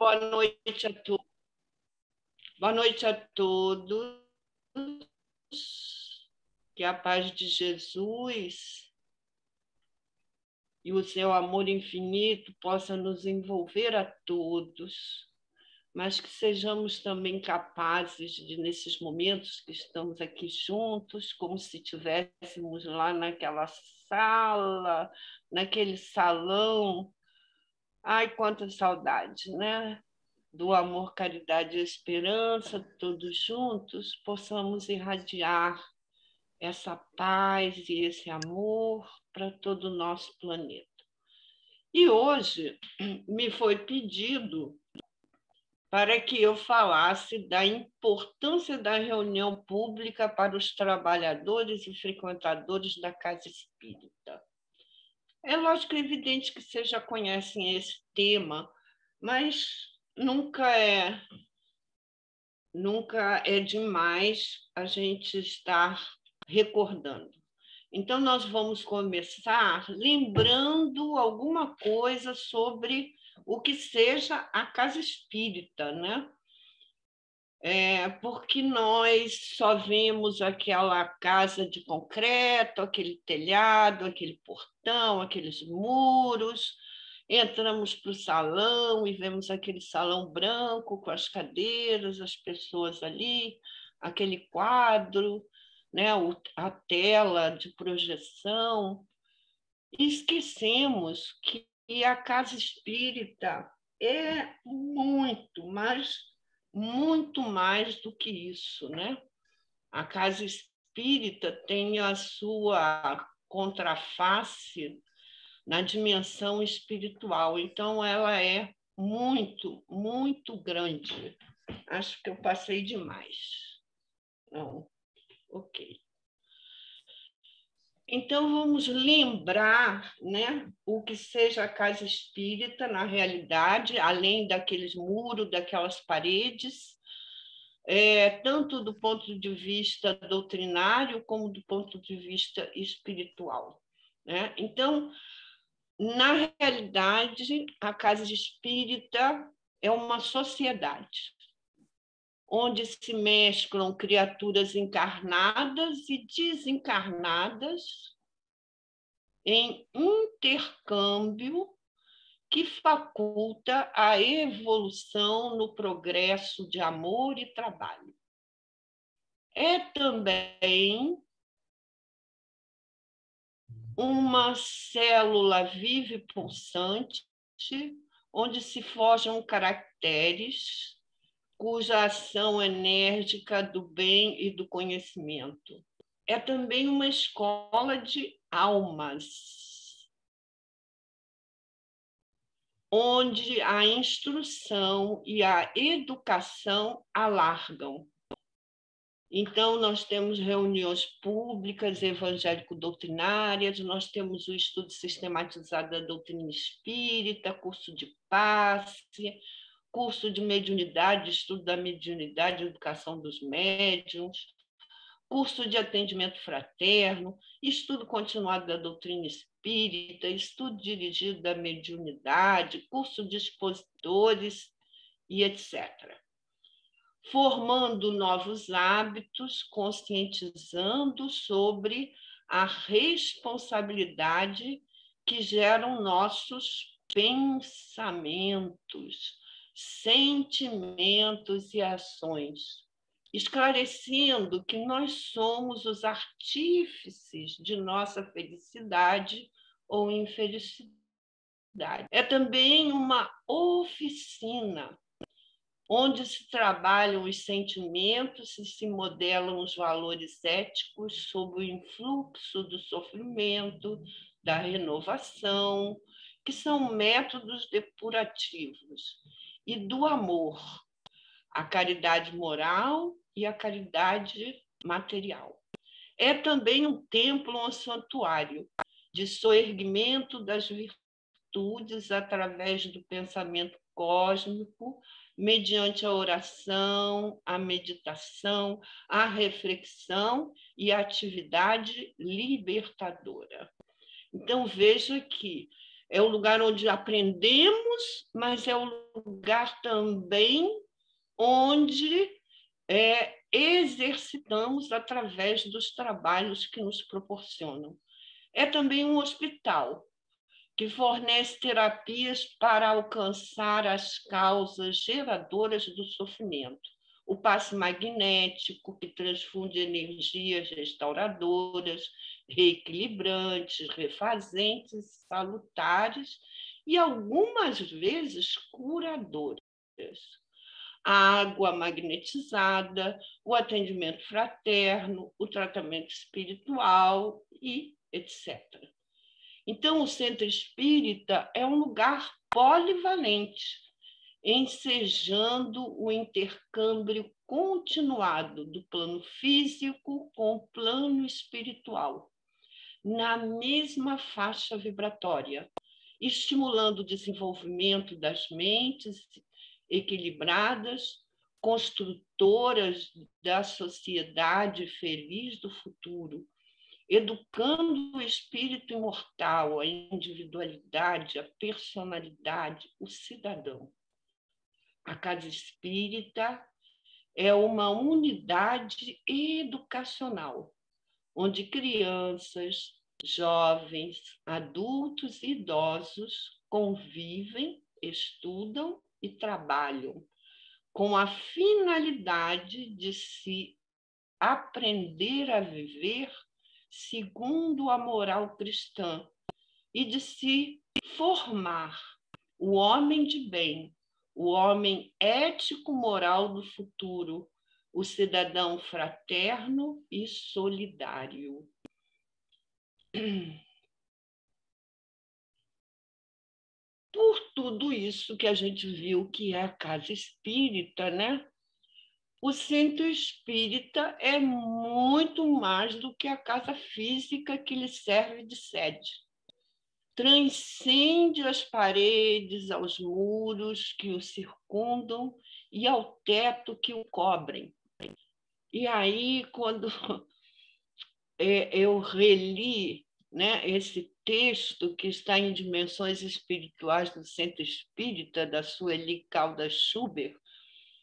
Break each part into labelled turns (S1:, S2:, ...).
S1: Boa noite a todos. Boa noite a todos. Que a paz de Jesus e o seu amor infinito possa nos envolver a todos, mas que sejamos também capazes de, nesses momentos que estamos aqui juntos, como se estivéssemos lá naquela sala, naquele salão. Ai, quanta saudade, né? Do amor, caridade e esperança, todos juntos, possamos irradiar essa paz e esse amor para todo o nosso planeta. E hoje me foi pedido para que eu falasse da importância da reunião pública para os trabalhadores e frequentadores da Casa Espírita. É lógico e evidente que vocês já conhecem esse tema, mas nunca é demais a gente estar recordando. Então, nós vamos começar lembrando alguma coisa sobre o que seja a casa espírita, né? Porque nós só vemos aquela casa de concreto, aquele telhado, aquele portão, aqueles muros. Entramos para o salão e vemos aquele salão branco com as cadeiras, as pessoas ali, aquele quadro, né? A tela de projeção. E esquecemos que a casa espírita é muito mais do que isso, né? A casa espírita tem a sua contraface na dimensão espiritual. Então, ela é muito grande. Acho que eu passei demais. Não, ok. Então, vamos lembrar, né, o que seja a casa espírita na realidade, além daqueles muros, daquelas paredes, tanto do ponto de vista doutrinário como do ponto de vista espiritual, né? Então, na realidade, a casa espírita é uma sociedade onde se mesclam criaturas encarnadas e desencarnadas em intercâmbio que faculta a evolução no progresso de amor e trabalho. É também uma célula viva e pulsante, onde se forjam caracteres cuja ação enérgica do bem e do conhecimento. É também uma escola de almas, onde a instrução e a educação alargam. Então, nós temos reuniões públicas evangélico-doutrinárias, nós temos o estudo sistematizado da doutrina espírita, curso de passe, curso de mediunidade, estudo da mediunidade, educação dos médiuns, curso de atendimento fraterno, estudo continuado da doutrina espírita, estudo dirigido da mediunidade, curso de expositores e etc. Formando novos hábitos, conscientizando sobre a responsabilidade que geram nossos pensamentos, sentimentos e ações, esclarecendo que nós somos os artífices de nossa felicidade ou infelicidade. É também uma oficina onde se trabalham os sentimentos e se modelam os valores éticos sob o influxo do sofrimento, da renovação, que são métodos depurativos, e do amor, a caridade moral e a caridade material. É também um templo, um santuário de soerguimento das virtudes através do pensamento cósmico, mediante a oração, a meditação, a reflexão e a atividade libertadora. Então, veja que É o lugar onde aprendemos, mas é o lugar também onde exercitamos através dos trabalhos que nos proporcionam. É também um hospital que fornece terapias para alcançar as causas geradoras do sofrimento. O passe magnético, que transfunde energias restauradoras, reequilibrantes, refazentes, salutares e algumas vezes curadoras. A água magnetizada, o atendimento fraterno, o tratamento espiritual e etc. Então, o centro espírita é um lugar polivalente, ensejando o intercâmbio continuado do plano físico com o plano espiritual, na mesma faixa vibratória, estimulando o desenvolvimento das mentes equilibradas, construtoras da sociedade feliz do futuro, educando o espírito imortal, a individualidade, a personalidade, o cidadão. A casa espírita é uma unidade educacional, onde crianças, jovens, adultos e idosos convivem, estudam e trabalham com a finalidade de se aprender a viver segundo a moral cristã e de se formar o homem de bem, o homem ético-moral do futuro, o cidadão fraterno e solidário. Por tudo isso que a gente viu que é a casa espírita, né? O centro espírita é muito mais do que a casa física que lhe serve de sede. Transcende as paredes, aos muros que o circundam e ao teto que o cobrem. E aí, quando eu reli, né, esse texto que está em Dimensões Espirituais do Centro Espírita, da Sueli Caldas Schubert,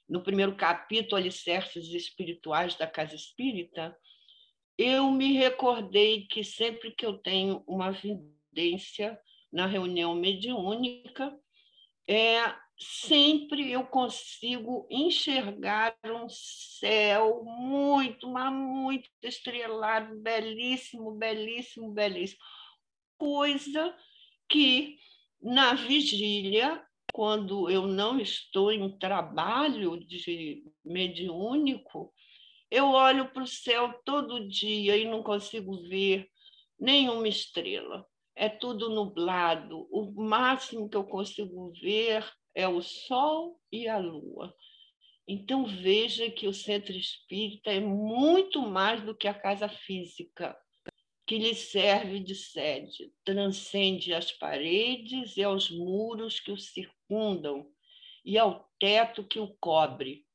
S1: no primeiro capítulo, Alicerces Espirituais da Casa Espírita, eu me recordei que sempre que eu tenho uma vidência na reunião mediúnica, sempre eu consigo enxergar um céu muito, mas muito estrelado, belíssimo, belíssimo, belíssimo. Coisa que, na vigília, quando eu não estou em trabalho de mediúnico, eu olho para o céu todo dia e não consigo ver nenhuma estrela. É tudo nublado. O máximo que eu consigo ver é o sol e a lua. Então, veja que o centro espírita é muito mais do que a casa física, que lhe serve de sede. Transcende as paredes e aos muros que o circundam e ao teto que o cobre.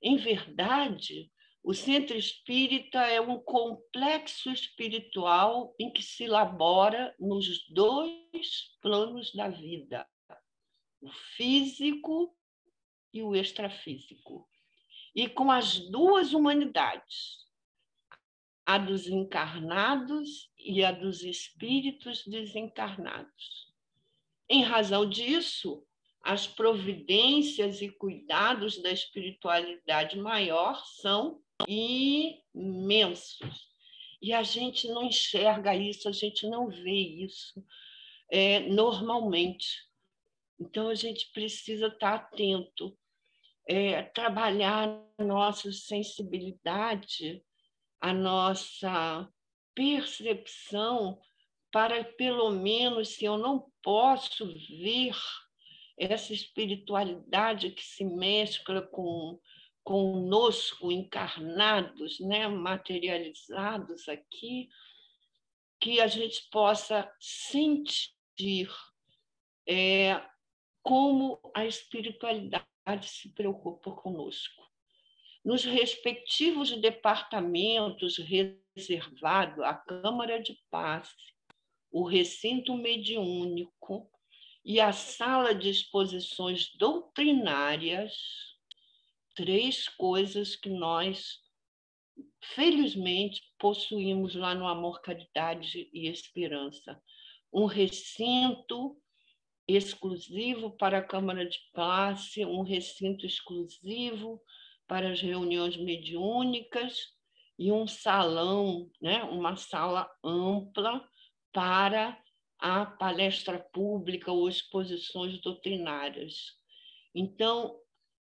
S1: Em verdade, o centro espírita é um complexo espiritual em que se elabora nos dois planos da vida, o físico e o extrafísico, e com as duas humanidades, a dos encarnados e a dos espíritos desencarnados. Em razão disso, as providências e cuidados da espiritualidade maior são imensos. E a gente não enxerga isso, a gente não vê isso normalmente. Então, a gente precisa estar atento, trabalhar a nossa sensibilidade, a nossa percepção, para, pelo menos, se eu não posso ver essa espiritualidade que se mescla conosco, encarnados, né, materializados aqui, que a gente possa sentir como a espiritualidade se preocupa conosco. Nos respectivos departamentos reservados à Câmara de Passe, o recinto mediúnico, e a sala de exposições doutrinárias, 3 coisas que nós, felizmente, possuímos lá no Amor, Caridade e Esperança. Um recinto exclusivo para a Câmara de Passe, um recinto exclusivo para as reuniões mediúnicas e um salão, né, uma sala ampla para a palestra pública ou exposições doutrinárias. Então,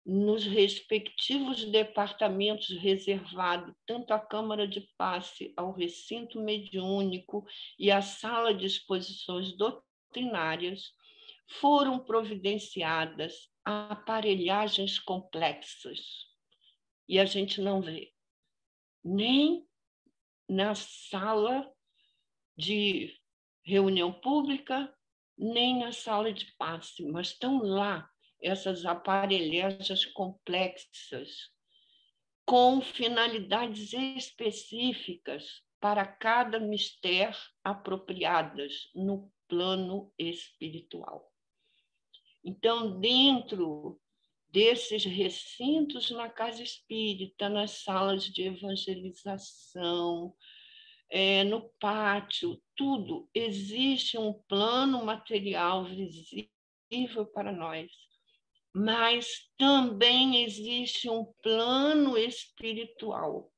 S1: nos respectivos departamentos reservados tanto à Câmara de Passe, ao recinto mediúnico e à sala de exposições doutrinárias, foram providenciadas aparelhagens complexas. E a gente não vê nem na sala de reunião pública, nem na sala de passe, mas estão lá essas aparelhagens complexas com finalidades específicas para cada mistério apropriadas no plano espiritual. Então, dentro desses recintos na casa espírita, nas salas de evangelização, no pátio, tudo, existe um plano material visível para nós, mas também existe um plano espiritual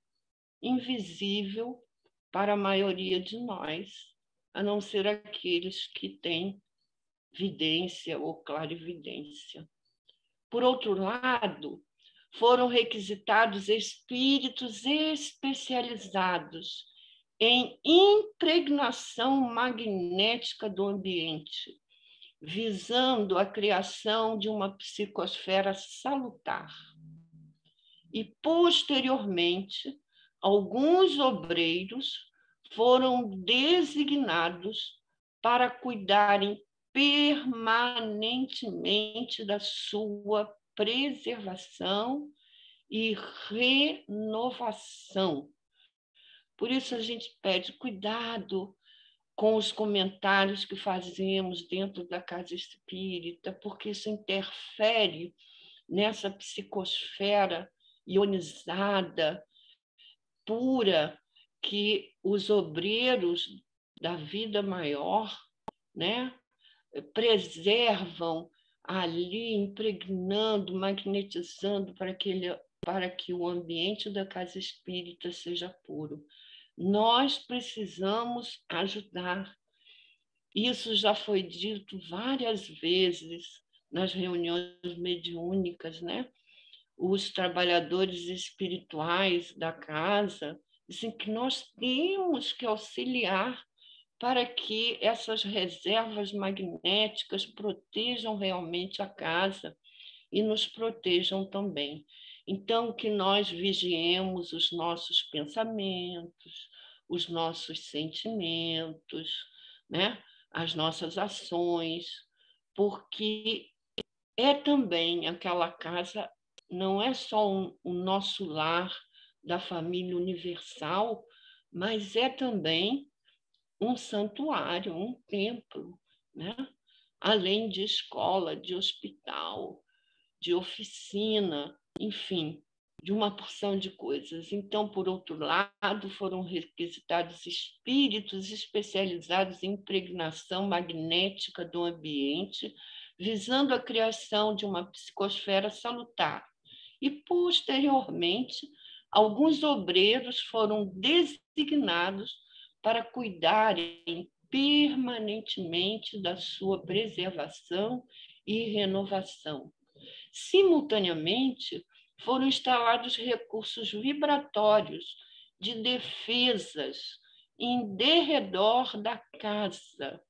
S1: invisível para a maioria de nós, a não ser aqueles que têm vidência ou clarividência. Por outro lado, foram requisitados espíritos especializados em impregnação magnética do ambiente, visando a criação de uma psicosfera salutar. E, posteriormente, alguns obreiros foram designados para cuidarem permanentemente da sua preservação e renovação. Por isso a gente pede cuidado com os comentários que fazemos dentro da casa espírita, porque isso interfere nessa psicosfera ionizada, pura, que os obreiros da vida maior, né, preservam ali, impregnando, magnetizando para que o ambiente da casa espírita seja puro. Nós precisamos ajudar. Isso já foi dito várias vezes nas reuniões mediúnicas, né? Os trabalhadores espirituais da casa dizem que nós temos que auxiliar para que essas reservas magnéticas protejam realmente a casa e nos protejam também. Então, que nós vigiemos os nossos pensamentos, os nossos sentimentos, né? As nossas ações, porque é também aquela casa, não é só o nosso lar da família universal, mas é também um santuário, um templo, né? Além de escola, de hospital, de oficina, enfim, de uma porção de coisas. Então, por outro lado, foram requisitados espíritos especializados em impregnação magnética do ambiente, visando a criação de uma psicosfera salutar. E, posteriormente, alguns obreiros foram designados para cuidarem permanentemente da sua preservação e renovação. Simultaneamente, foram instalados recursos vibratórios de defesas em derredor da casa,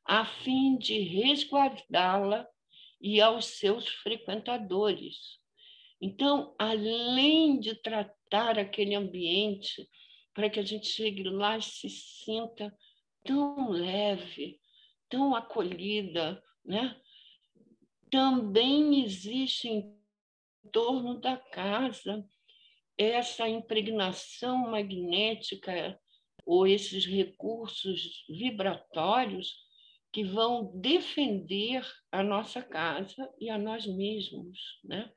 S1: a fim de resguardá-la e aos seus frequentadores. Então, além de tratar aquele ambiente para que a gente chegue lá e se sinta tão leve, tão acolhida, né? Também existe em torno da casa essa impregnação magnética ou esses recursos vibratórios que vão defender a nossa casa e a nós mesmos, né?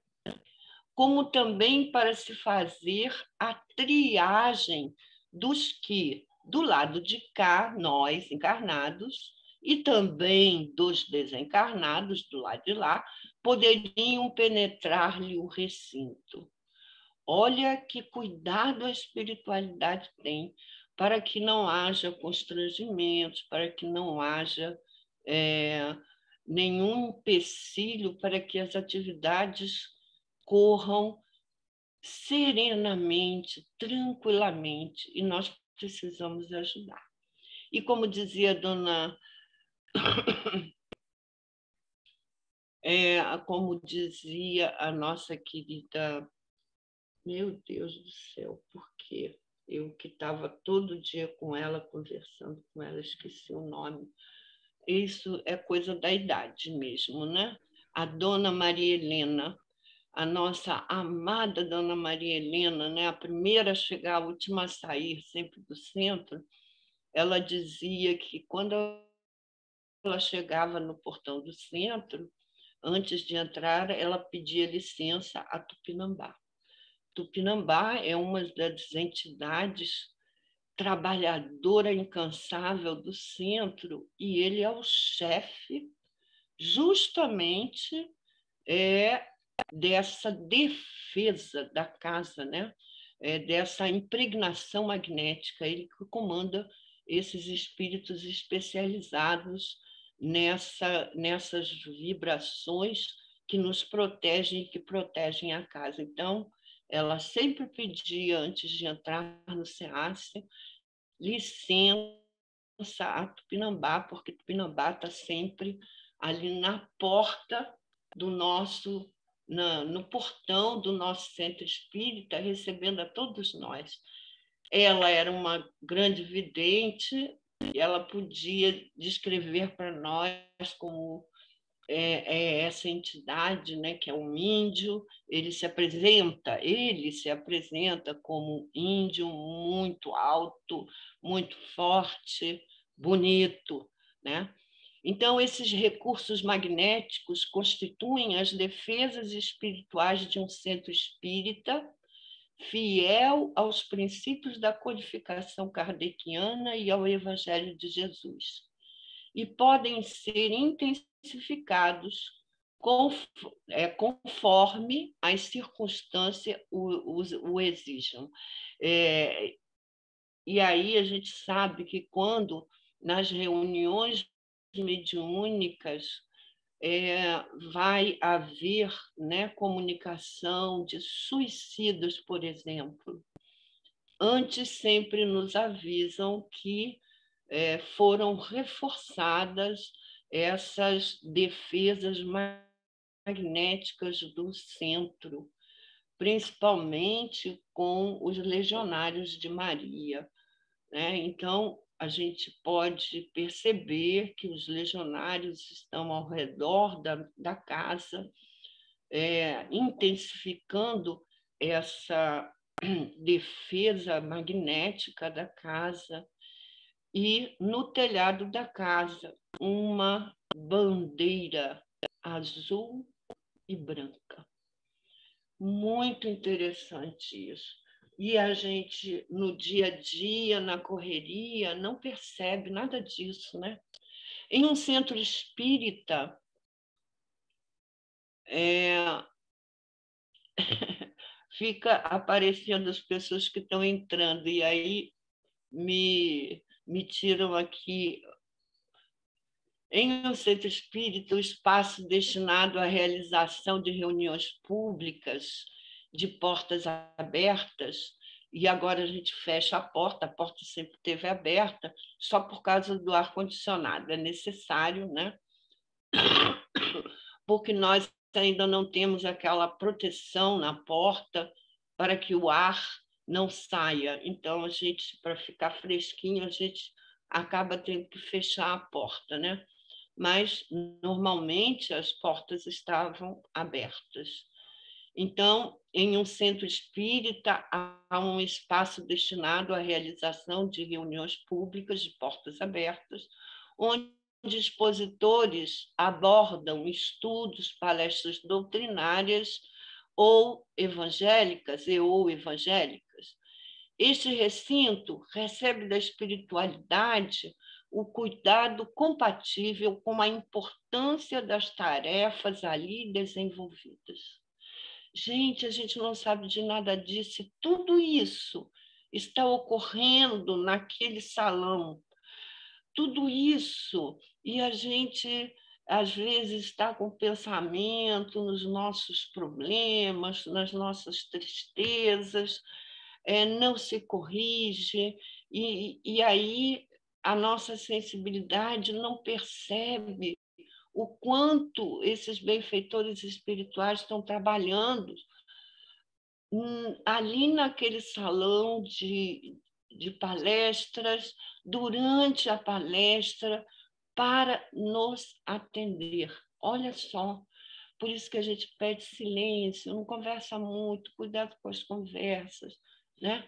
S1: Como também para se fazer a triagem dos que, do lado de cá, nós encarnados, e também dos desencarnados do lado de lá, poderiam penetrar-lhe o recinto. Olha que cuidado a espiritualidade tem para que não haja constrangimentos, para que não haja nenhum empecilho para que as atividades corram serenamente, tranquilamente, e nós precisamos ajudar. E como dizia como dizia a nossa querida, meu Deus do céu, por quê? Eu que estava todo dia com ela, conversando com ela, esqueci o nome. Isso é coisa da idade mesmo, né? A dona Maria Helena, a nossa amada dona Maria Helena, né? A primeira a chegar, a última a sair, sempre do centro, ela dizia que quando ela chegava no portão do centro, antes de entrar, ela pedia licença a Tupinambá. Tupinambá é uma das entidades trabalhadora incansável do centro e ele é o chefe justamente dessa defesa da casa, né? Dessa impregnação magnética. Ele que comanda esses espíritos especializados nessas vibrações que nos protegem, que protegem a casa. Então, ela sempre pedia, antes de entrar no SEASSE, licença a Tupinambá, porque Tupinambá está sempre ali na porta do nosso, no portão do nosso centro espírita, recebendo a todos nós. Ela era uma grande vidente, ela podia descrever para nós como essa entidade, né, que é um índio. Ele se apresenta como um índio muito alto, muito forte, bonito, né? Então, esses recursos magnéticos constituem as defesas espirituais de um centro espírita fiel aos princípios da codificação kardeciana e ao Evangelho de Jesus, e podem ser intensificados conforme as circunstâncias o exijam. E aí a gente sabe que quando nas reuniões mediúnicas vai haver, né, comunicação de suicidas, por exemplo, antes sempre nos avisam que foram reforçadas essas defesas magnéticas do centro, principalmente com os legionários de Maria, né? Então, a gente pode perceber que os legionários estão ao redor da casa, intensificando essa defesa magnética da casa, e no telhado da casa uma bandeira azul e branca. Muito interessante isso. E a gente, no dia a dia, na correria, não percebe nada disso, né? Em um centro espírita, fica aparecendo as pessoas que estão entrando, e aí me tiram aqui. Em um centro espírita, o espaço destinado à realização de reuniões públicas de portas abertas, e agora a gente fecha a porta sempre esteve aberta, só por causa do ar-condicionado. É necessário, né? Porque nós ainda não temos aquela proteção na porta para que o ar não saia. Então, a gente, para ficar fresquinho, a gente acaba tendo que fechar a porta, né? Mas, normalmente, as portas estavam abertas. Então, em um centro espírita, há um espaço destinado à realização de reuniões públicas de portas abertas, onde onde expositores abordam estudos, palestras doutrinárias ou evangélicas ou evangélicas. Este recinto recebe da espiritualidade o cuidado compatível com a importância das tarefas ali desenvolvidas. Gente, a gente não sabe de nada disso, e tudo isso está ocorrendo naquele salão. Tudo isso, e a gente, às vezes, está com pensamento nos nossos problemas, nas nossas tristezas, não se corrige, e aí a nossa sensibilidade não percebe o quanto esses benfeitores espirituais estão trabalhando ali naquele salão de palestras, durante a palestra, para nos atender. Olha só, por isso que a gente pede silêncio, não conversa muito, cuidado com as conversas, né?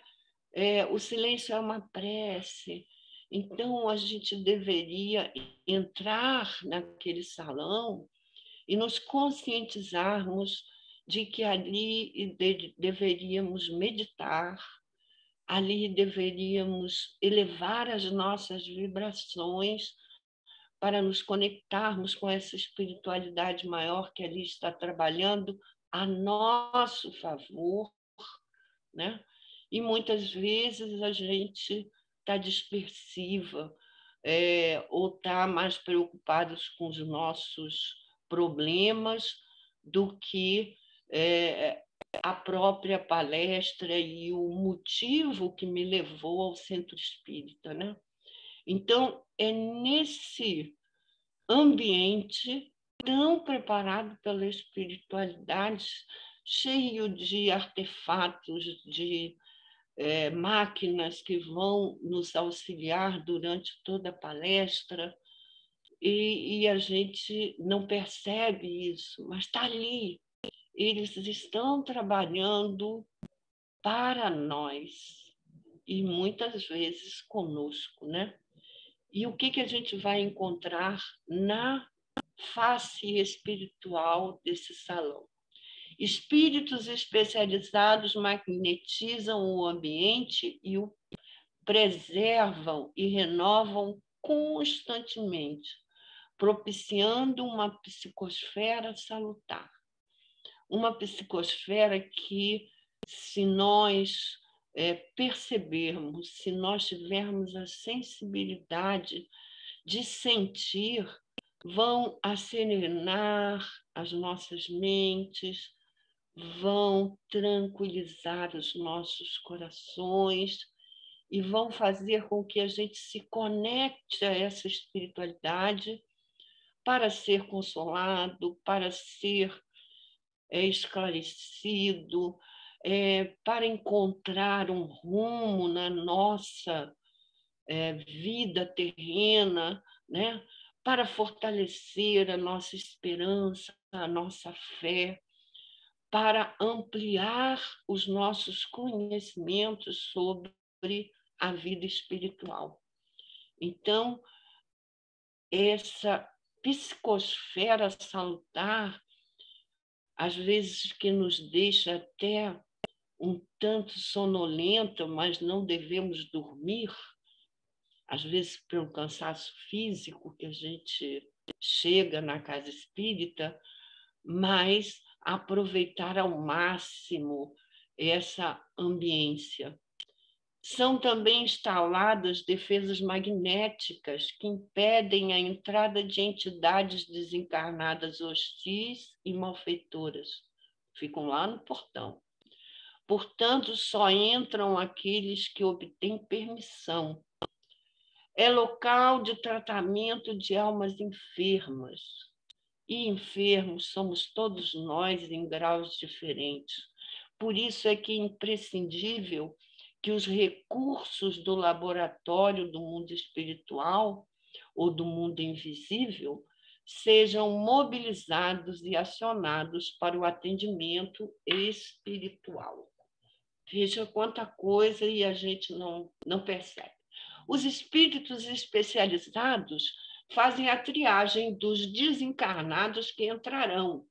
S1: O silêncio é uma prece. Então, a gente deveria entrar naquele salão e nos conscientizarmos de que ali deveríamos meditar, ali deveríamos elevar as nossas vibrações para nos conectarmos com essa espiritualidade maior que ali está trabalhando a nosso favor, né? E muitas vezes a gente está dispersiva, ou está mais preocupados com os nossos problemas do que a própria palestra e o motivo que me levou ao centro espírita, né? Então, é nesse ambiente tão preparado pela espiritualidade, cheio de artefatos, de máquinas que vão nos auxiliar durante toda a palestra, e a gente não percebe isso, mas está ali. Eles estão trabalhando para nós e muitas vezes conosco, né? E o que a gente vai encontrar na face espiritual desse salão? Espíritos especializados magnetizam o ambiente e o preservam e renovam constantemente, propiciando uma psicosfera salutar. Uma psicosfera que, se nós percebermos, se nós tivermos a sensibilidade de sentir, vão acerenar as nossas mentes, vão tranquilizar os nossos corações e vão fazer com que a gente se conecte a essa espiritualidade para ser consolado, para ser esclarecido, para encontrar um rumo na nossa vida terrena, né? Para fortalecer a nossa esperança, a nossa fé, para ampliar os nossos conhecimentos sobre a vida espiritual. Então, essa psicosfera salutar, às vezes que nos deixa até um tanto sonolento, mas não devemos dormir, às vezes pelo cansaço físico que a gente chega na casa espírita, mas aproveitar ao máximo essa ambiência. São também instaladas defesas magnéticas que impedem a entrada de entidades desencarnadas hostis e malfeitoras. Ficam lá no portão. Portanto, só entram aqueles que obtêm permissão. É local de tratamento de almas enfermas. E enfermos somos todos nós em graus diferentes. Por isso é que é imprescindível que os recursos do laboratório do mundo espiritual ou do mundo invisível sejam mobilizados e acionados para o atendimento espiritual. Veja quanta coisa e a gente não percebe. Os espíritos especializados fazem a triagem dos desencarnados que entrarão,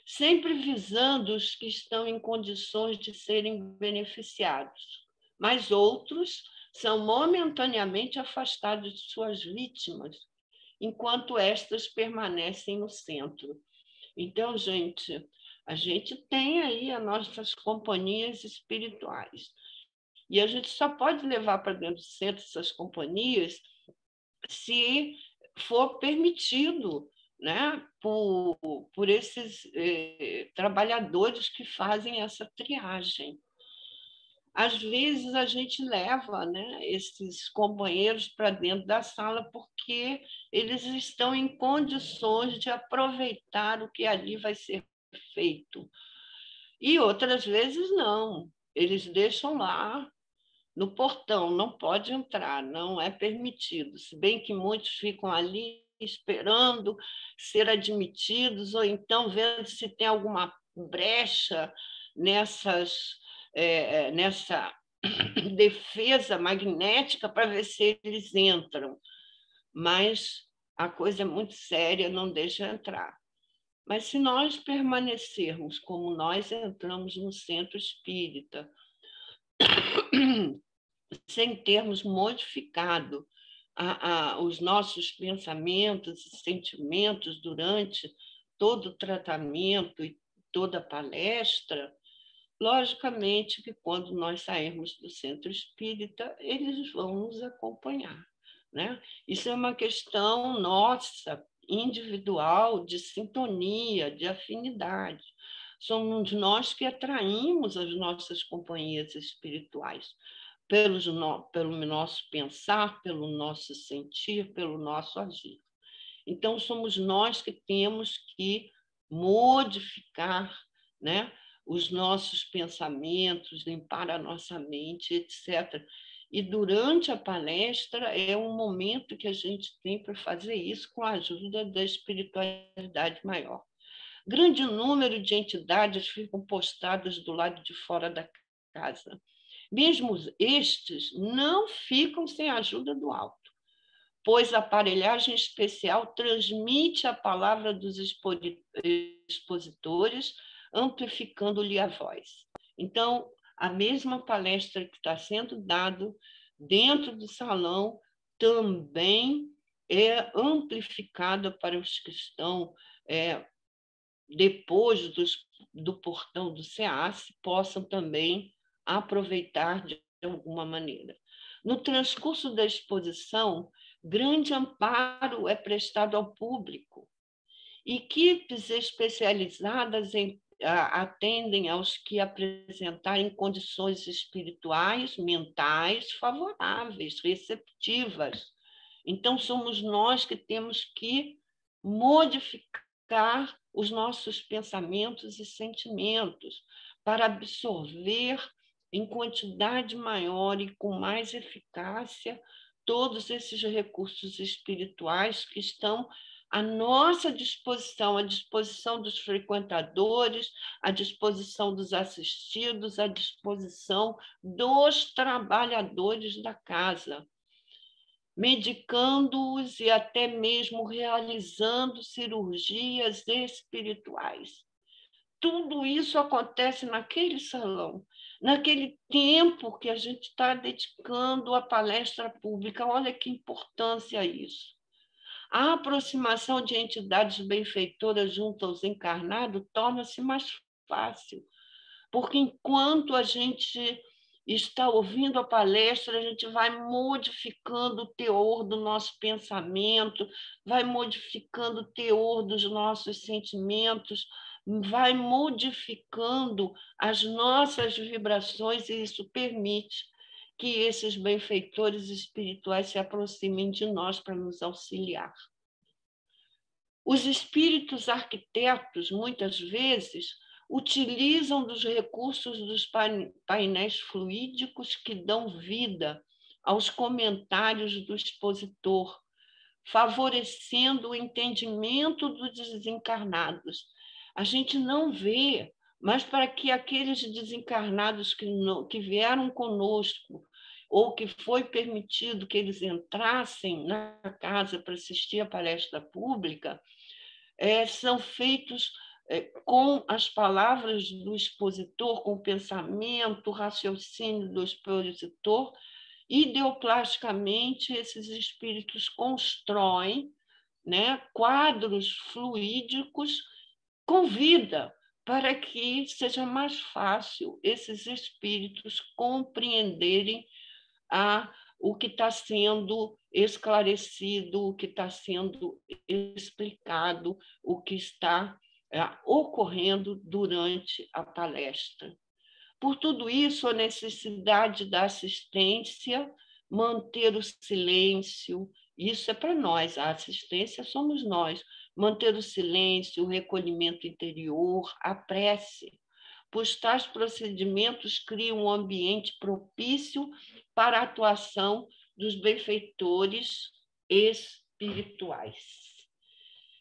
S1: sempre visando os que estão em condições de serem beneficiados, mas outros são momentaneamente afastados de suas vítimas, enquanto estas permanecem no centro. Então, gente, a gente tem aí as nossas companhias espirituais. E a gente só pode levar para dentro do centro essas companhias se for permitido, né, por esses trabalhadores que fazem essa triagem. Às vezes a gente leva, né, esses companheiros para dentro da sala porque eles estão em condições de aproveitar o que ali vai ser feito. E outras vezes não, eles deixam lá no portão, não pode entrar, não é permitido, se bem que muitos ficam ali esperando ser admitidos ou então vendo se tem alguma brecha nessa defesa magnética para ver se eles entram. Mas a coisa é muito séria, não deixa entrar. Mas se nós permanecermos como nós entramos no centro espírita, sem termos modificado os nossos pensamentos e sentimentos durante todo o tratamento e toda a palestra, logicamente que quando nós sairmos do centro espírita, eles vão nos acompanhar, né? Isso é uma questão nossa, individual, de sintonia, de afinidade. Somos nós que atraímos as nossas companhias espirituais pelo nosso pensar, pelo nosso sentir, pelo nosso agir. Então, somos nós que temos que modificar, né, os nossos pensamentos, limpar a nossa mente, etc. E durante a palestra é um momento que a gente tem para fazer isso com a ajuda da espiritualidade maior. Grande número de entidades ficam postadas do lado de fora da casa. Mesmo estes não ficam sem a ajuda do alto, pois a aparelhagem especial transmite a palavra dos expositores, amplificando-lhe a voz. Então, a mesma palestra que está sendo dada dentro do salão também é amplificada para os que estão depois do portão do SEAS, possam também aproveitar de alguma maneira. No transcurso da exposição, grande amparo é prestado ao público. Equipes especializadas atendem aos que apresentarem condições espirituais, mentais favoráveis, receptivas. Então, somos nós que temos que modificar os nossos pensamentos e sentimentos para absorver em quantidade maior e com mais eficácia todos esses recursos espirituais que estão à nossa disposição, à disposição dos frequentadores, à disposição dos assistidos, à disposição dos trabalhadores da casa, medicando-os e até mesmo realizando cirurgias espirituais. Tudo isso acontece naquele salão, naquele tempo que a gente está dedicando à palestra pública. Olha que importância isso. A aproximação de entidades benfeitoras junto aos encarnados torna-se mais fácil, porque enquanto a gente está ouvindo a palestra, a gente vai modificando o teor do nosso pensamento, vai modificando o teor dos nossos sentimentos, vai modificando as nossas vibrações, e isso permite que esses benfeitores espirituais se aproximem de nós para nos auxiliar. Os espíritos arquitetos, muitas vezes, utilizam dos recursos dos painéis fluídicos que dão vida aos comentários do expositor, favorecendo o entendimento dos desencarnados. A gente não vê, mas para que aqueles desencarnados que vieram conosco ou que foi permitido que eles entrassem na casa para assistir a palestra pública, são feitos com as palavras do expositor, com o pensamento, o raciocínio do expositor. Ideoplasticamente, esses espíritos constroem, né, quadros fluídicos com vida, para que seja mais fácil esses espíritos compreenderem o que está sendo esclarecido, o que está sendo explicado, o que está ocorrendo durante a palestra. Por tudo isso, a necessidade da assistência, manter o silêncio, isso é para nós, a assistência somos nós, manter o silêncio, o recolhimento interior, a prece, pois tais procedimentos criam um ambiente propício para a atuação dos benfeitores espirituais.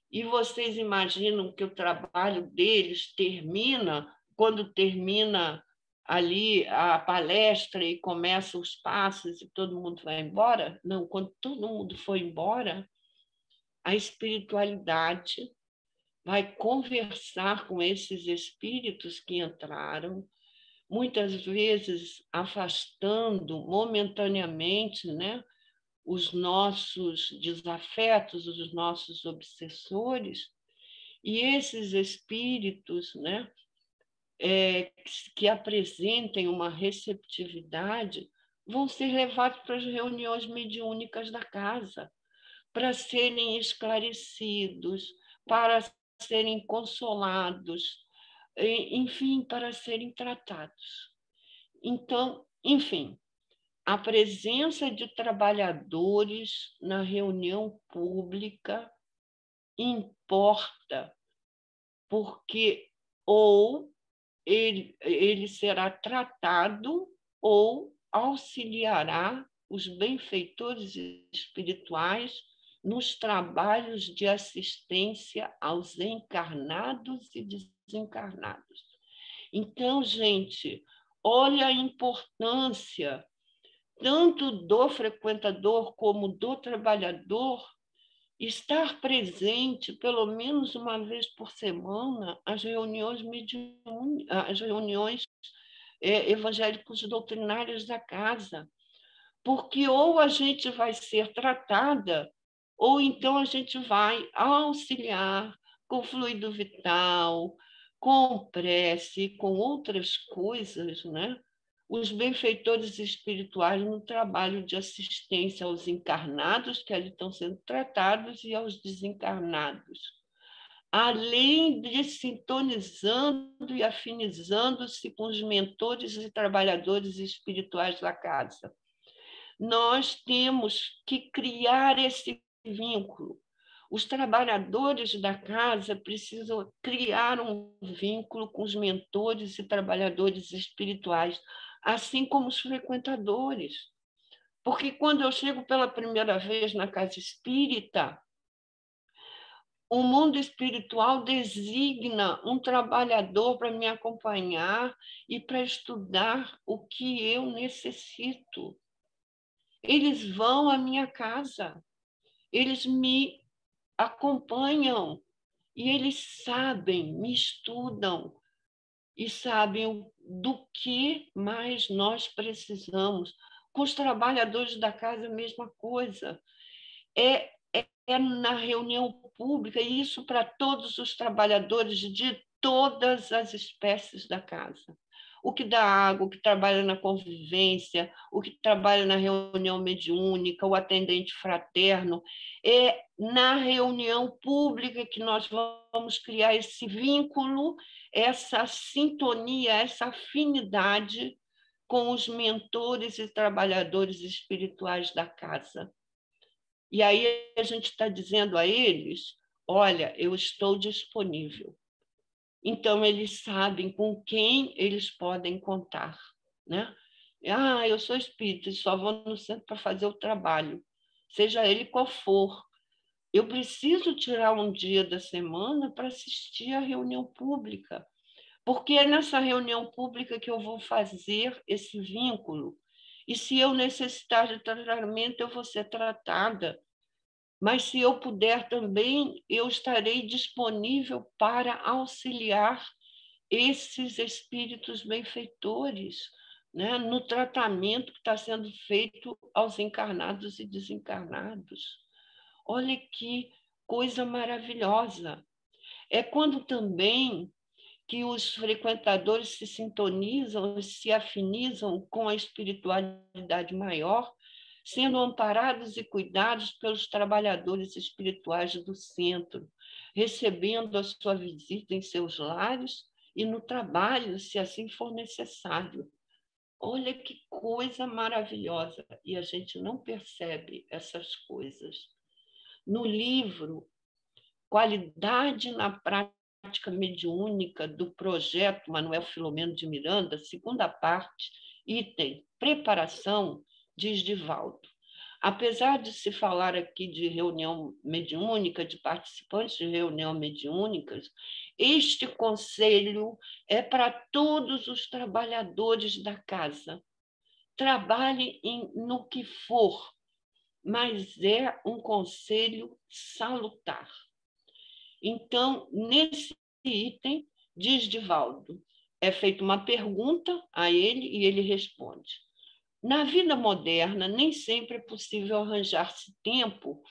S1: E vocês imaginam que o trabalho deles termina, quando termina ali a palestra e começam os passos e todo mundo vai embora? Não, quando todo mundo for embora, a espiritualidade vai conversar com esses espíritos que entraram, muitas vezes afastando momentaneamente, né, os nossos desafetos, os nossos obsessores, e esses espíritos, né, que apresentem uma receptividade vão ser levados para as reuniões mediúnicas da casa, para serem esclarecidos, para serem consolados, enfim, para serem tratados. Então, enfim, a presença de trabalhadores na reunião pública importa, porque ou ele será tratado ou auxiliará os benfeitores espirituais nos trabalhos de assistência aos encarnados e desencarnados. Então, gente, olha a importância tanto do frequentador como do trabalhador estar presente pelo menos uma vez por semana às reuniões às reuniões evangélicos doutrinárias da casa, porque ou a gente vai ser tratada ou então a gente vai auxiliar com fluido vital, com prece, com outras coisas, né? Os benfeitores espirituais no trabalho de assistência aos encarnados que ali estão sendo tratados e aos desencarnados, além de sintonizando e afinizando-se com os mentores e trabalhadores espirituais da casa. Nós temos que criar esse vínculo. Os trabalhadores da casa precisam criar um vínculo com os mentores e trabalhadores espirituais, assim como os frequentadores. Porque quando eu chego pela primeira vez na casa espírita, o mundo espiritual designa um trabalhador para me acompanhar e para estudar o que eu necessito. Eles vão à minha casa, eles me acompanham e eles sabem, me estudam e sabem do que mais nós precisamos. Com os trabalhadores da casa, a mesma coisa. É na reunião pública, e isso para todos os trabalhadores de todas as espécies da casa. O que dá água, o que trabalha na convivência, o que trabalha na reunião mediúnica, o atendente fraterno. É na reunião pública que nós vamos criar esse vínculo, essa sintonia, essa afinidade com os mentores e trabalhadores espirituais da casa. E aí a gente está dizendo a eles, olha, eu estou disponível. Então, eles sabem com quem eles podem contar, né? Eu sou espírita e só vou no centro para fazer o trabalho, seja ele qual for. Eu preciso tirar um dia da semana para assistir à reunião pública, porque é nessa reunião pública que eu vou fazer esse vínculo. E se eu necessitar de tratamento, eu vou ser tratada. Mas se eu puder também, eu estarei disponível para auxiliar esses espíritos benfeitores, né, no tratamento que está sendo feito aos encarnados e desencarnados. Olha que coisa maravilhosa. É quando também que os frequentadores se sintonizam, se afinizam com a espiritualidade maior, sendo amparados e cuidados pelos trabalhadores espirituais do centro, recebendo a sua visita em seus lares e no trabalho, se assim for necessário. Olha que coisa maravilhosa! E a gente não percebe essas coisas. No livro Qualidade na Prática Mediúnica, do projeto Manuel Filomeno de Miranda, segunda parte, item Preparação, diz Divaldo. Apesar de se falar aqui de reunião mediúnica, de participantes de reunião mediúnicas, este conselho é para todos os trabalhadores da casa. Trabalhe no que for, mas é um conselho salutar. Então, nesse item, diz Divaldo, é feita uma pergunta a ele e ele responde. Na vida moderna, nem sempre é possível arranjar-se tempo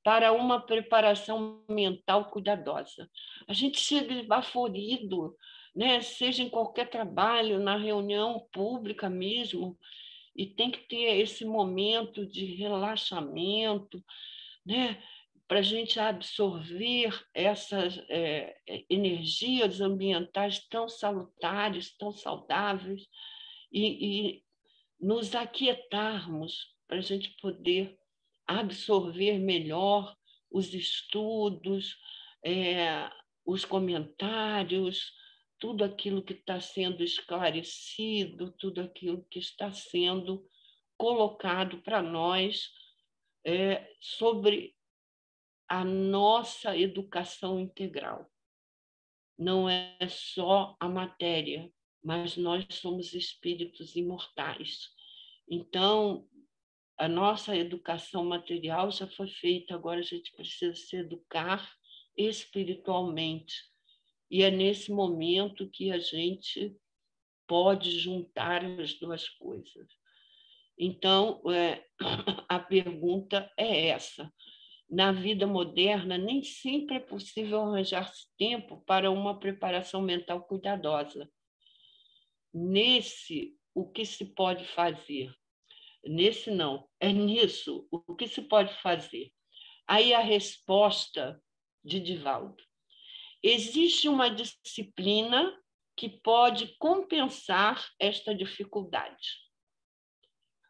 S1: para uma preparação mental cuidadosa. A gente chega esbaforido, né? Seja em qualquer trabalho, na reunião pública mesmo, e tem que ter esse momento de relaxamento, né? Para a gente absorver essas energias ambientais tão salutares, tão saudáveis, e nos aquietarmos para a gente poder absorver melhor os estudos, os comentários, tudo aquilo que está sendo esclarecido, tudo aquilo que está sendo colocado para nós sobre a nossa educação integral. Não é só a matéria, mas nós somos espíritos imortais. Então, a nossa educação material já foi feita, agora a gente precisa se educar espiritualmente. E é nesse momento que a gente pode juntar as duas coisas. Então, a pergunta é essa. Na vida moderna, nem sempre é possível arranjar tempo para uma preparação mental cuidadosa. Nesse, o que se pode fazer? Nesse não, é nisso o que se pode fazer. Aí a resposta de Divaldo. Existe uma disciplina que pode compensar esta dificuldade.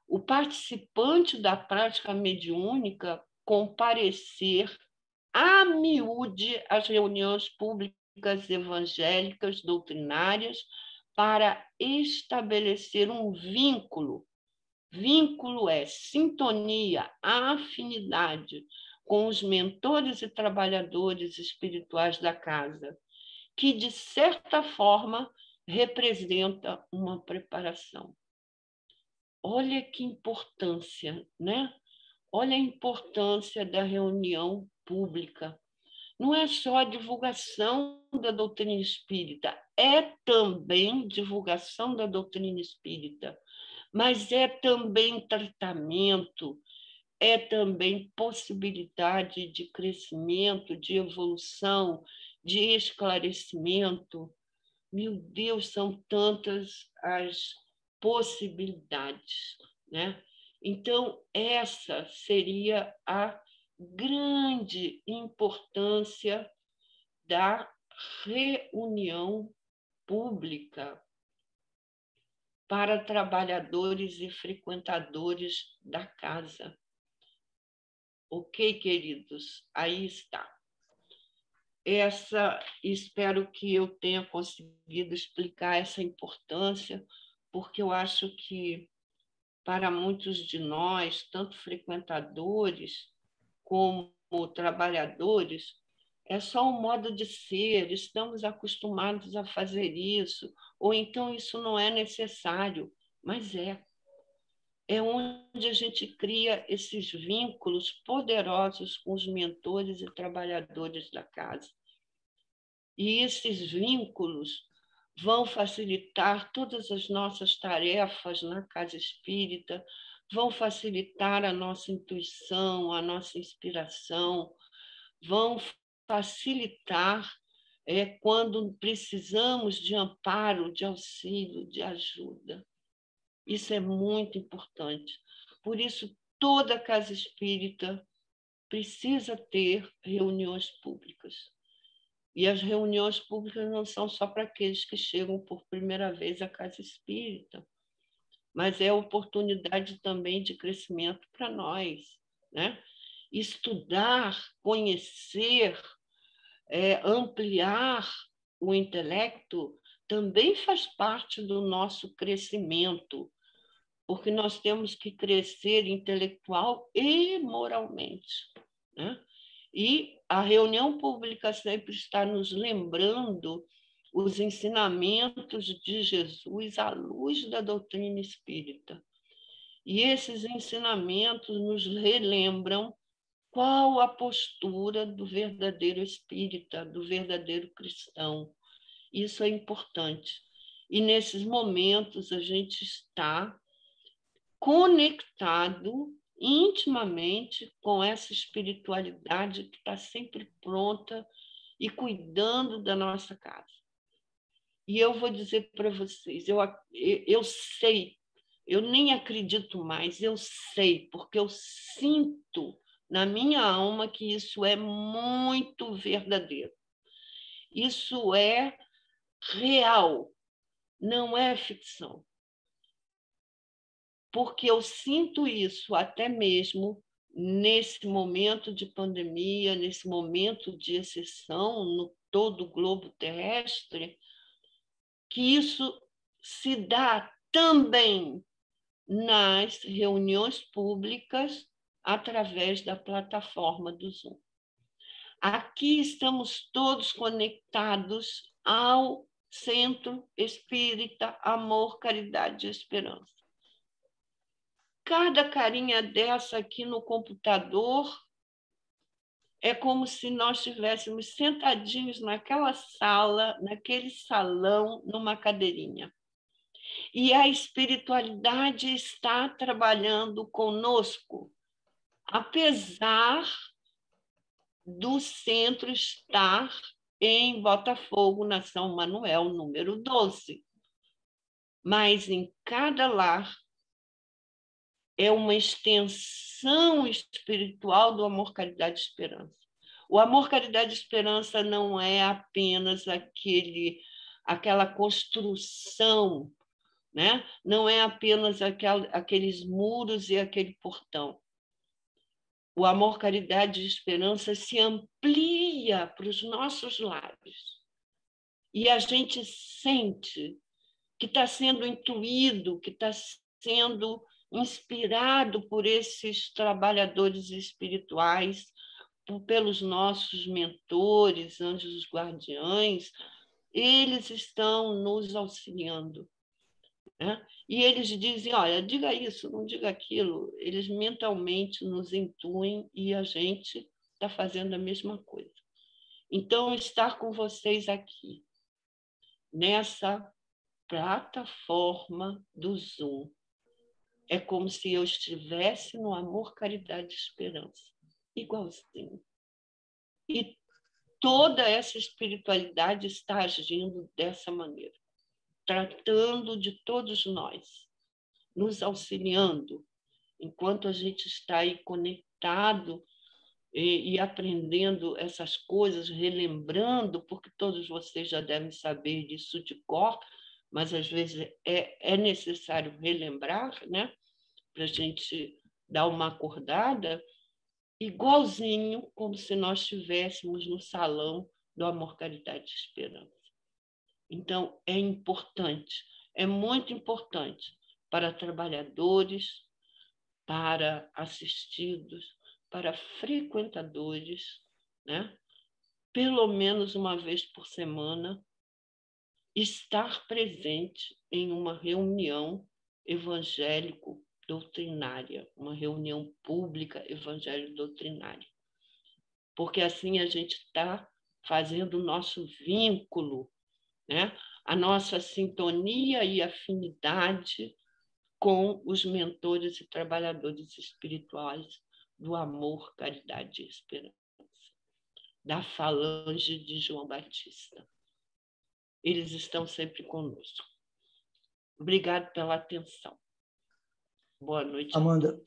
S1: O participante da prática mediúnica comparecer a miúde às reuniões públicas evangélicas doutrinárias para estabelecer um vínculo. Vínculo é sintonia, afinidade com os mentores e trabalhadores espirituais da casa, que, de certa forma, representa uma preparação. Olha que importância, né? Olha a importância da reunião pública. Não é só a divulgação da doutrina espírita, é também divulgação da doutrina espírita, mas é também tratamento, é também possibilidade de crescimento, de evolução, de esclarecimento. Meu Deus, são tantas as possibilidades, né? Então, essa seria a grande importância da reunião pública para trabalhadores e frequentadores da casa. Ok, queridos? Aí está. Espero que eu tenha conseguido explicar essa importância, porque eu acho que, para muitos de nós, tanto frequentadores como trabalhadores, é só um modo de ser, estamos acostumados a fazer isso, ou então isso não é necessário, mas é. é onde a gente cria esses vínculos poderosos com os mentores e trabalhadores da casa. E esses vínculos vão facilitar todas as nossas tarefas na casa espírita, vão facilitar a nossa intuição, a nossa inspiração, vão facilitar quando precisamos de amparo, de auxílio, de ajuda. Isso é muito importante. Por isso, toda casa espírita precisa ter reuniões públicas. E as reuniões públicas não são só para aqueles que chegam por primeira vez à casa espírita, mas é oportunidade também de crescimento para nós, né? Estudar, conhecer, ampliar o intelecto também faz parte do nosso crescimento, porque nós temos que crescer intelectual e moralmente, né? E a reunião pública sempre está nos lembrando os ensinamentos de Jesus à luz da doutrina espírita. E esses ensinamentos nos relembram qual a postura do verdadeiro espírita, do verdadeiro cristão. Isso é importante. E nesses momentos a gente está conectado intimamente com essa espiritualidade que está sempre pronta e cuidando da nossa casa. E eu vou dizer para vocês, eu sei, eu nem acredito mais, eu sei, porque eu sinto na minha alma que isso é muito verdadeiro. Isso é real, não é ficção. Porque eu sinto isso até mesmo nesse momento de pandemia, nesse momento de exceção no todo o globo terrestre, que isso se dá também nas reuniões públicas através da plataforma do Zoom. Aqui estamos todos conectados ao Centro Espírita Amor, Caridade e Esperança. Cada carinha dessa aqui no computador é como se nós estivéssemos sentadinhos naquela sala, naquele salão, numa cadeirinha. E a espiritualidade está trabalhando conosco, apesar do centro estar em Botafogo, na São Manuel, número 12. Mas em cada lar é uma extensão espiritual do amor, caridade e esperança. O amor, caridade e esperança não é apenas aquela construção, né? Não é apenas aqueles muros e aquele portão. O amor, caridade e esperança se amplia para os nossos lares. E a gente sente que está sendo intuído, que está sendo inspirado por esses trabalhadores espirituais, pelos nossos mentores, anjos guardiães, eles estão nos auxiliando, né? E eles dizem, olha, diga isso, não diga aquilo. Eles mentalmente nos intuem e a gente está fazendo a mesma coisa. Então, estar com vocês aqui, nessa plataforma do Zoom, é como se eu estivesse no amor, caridade e esperança, igualzinho. E toda essa espiritualidade está agindo dessa maneira, tratando de todos nós, nos auxiliando, enquanto a gente está aí conectado e aprendendo essas coisas, relembrando, porque todos vocês já devem saber disso de cor, mas às vezes é necessário relembrar, né? Para a gente dar uma acordada, igualzinho como se nós estivéssemos no salão do amor, caridade e esperança. Então, é importante, é muito importante para trabalhadores, para assistidos, para frequentadores, né? Pelo menos uma vez por semana, estar presente em uma reunião evangélico doutrinária, uma reunião pública evangelho doutrinária. Porque assim a gente está fazendo o nosso vínculo, né? A nossa sintonia e afinidade com os mentores e trabalhadores espirituais do amor, caridade e esperança, da falange de João Batista. Eles estão sempre conosco. Obrigado pela atenção. Boa noite,
S2: Amanda.